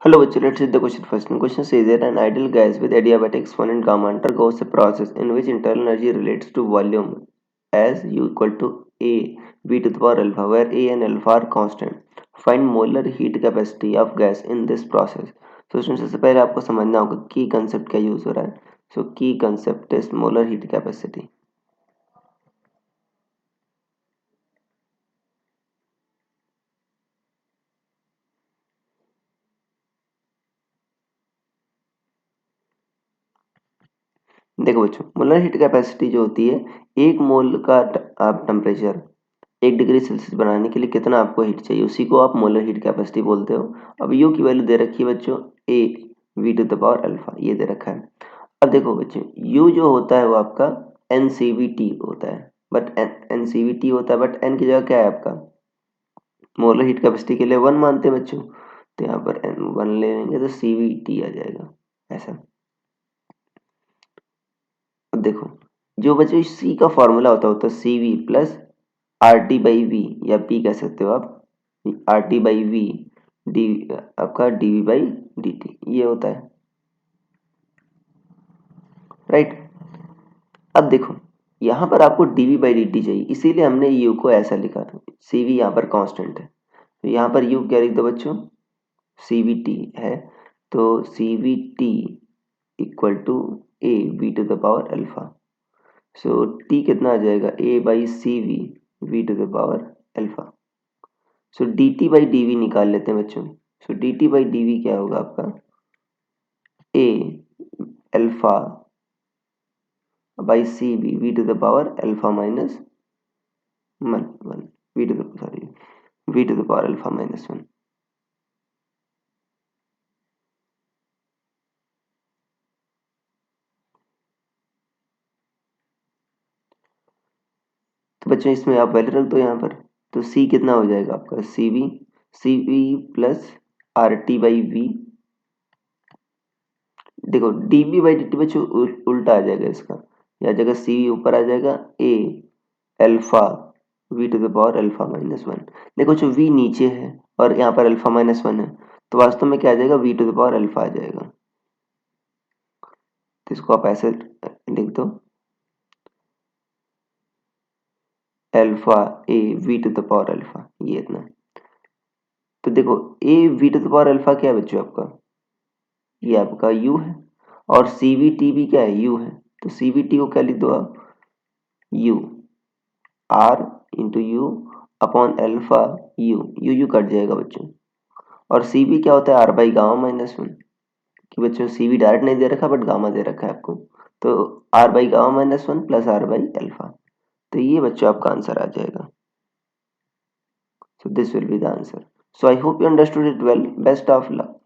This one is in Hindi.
Hello, bachcho, let's read the question first. Question says that an ideal gas with adiabatic exponent gamma undergoes a process in which internal energy relates to volume as U equal to A V to the power alpha, where A and alpha are constant. Find molar heat capacity of gas in this process. So इसमें सबसे पहले आपको समझना होगा की कंसेप्ट क्या यूज हो रहा है. So की concept is molar heat capacity. देखो बच्चों, मोलर हीट कैपेसिटी जो होती है, एक मोल का आप टेम्परेचर 1 डिग्री सेल्सियस बनाने के लिए कितना आपको हीट चाहिए, उसी को आप मोलर हीट कैपेसिटी बोलते हो. अब यू की वैल्यू दे रखी है बच्चों A V to the power alpha, ये दे रखा है. अब देखो बच्चों, यू जो होता है वो आपका एन सी वी टी होता है, but N C V T होता है, बट एन की जगह क्या है आपका, मोलर हीट कैपेसिटी के लिए 1 मानते हैं बच्चों, तो यहाँ पर एन 1 ले लेंगे तो सी वी टी आ जाएगा ऐसा. अब देखो, जो बच्चों सी का फॉर्मूला होता है C V plus R T by V, या पी कह सकते हो आप, R T by V D, आपका D V by D T, ये होता है, राइट. अब देखो, यहाँ पर आपको D V by D T चाहिए, इसीलिए हमने यू को ऐसा लिखा था. सी वी यहाँ पर कांस्टेंट है, तो यहाँ पर यू क्या लिख दो बच्चों, सी वी टी है, तो C V T equal to A V to the power alpha. So T कितना आ जाएगा, A by C V V to the power alpha. So D T by D V निकाल लेते हैं बच्चों. So D T by D V क्या होगा आपका, A alpha by C V V to the power alpha minus one one, V to the sorry V to the power alpha minus one. तो बच्चों इसमें आप वैल्यू रख दो यहाँ पर, तो सी कितना हो जाएगा आपका, C V plus R T by V. देखो D B by D T बच्चों उल्टा आ जाएगा इसका, या जगह सी वी ऊपर आ जाएगा, A alpha V to the power alpha minus one. देखो जो वी नीचे है और यहाँ पर अल्फा माइनस वन है, तो वास्तव में क्या आ जाएगा, V to the power alpha आ जाएगा. तो इसको आप ऐसे लिख दो, alpha A V to the power alpha, ये इतना. तो देखो A V to the power alpha क्या है बच्चों आपका, ये आपका यू है, और सी वी टी भी क्या है, यू है. तो सी वी टी को क्या लिख दो आप, u R into u upon alpha u cut जाएगा बच्चों. और सी वी क्या होता है, R by gamma minus one, कि बच्चों सी वी डायरेक्ट नहीं दे रखा बट गामा दे रखा है आपको, तो R by gamma minus one plus R by alpha. तो ये बच्चों आपका आंसर आ जाएगा. So this will be the answer. So I hope you understood it well. Best of luck.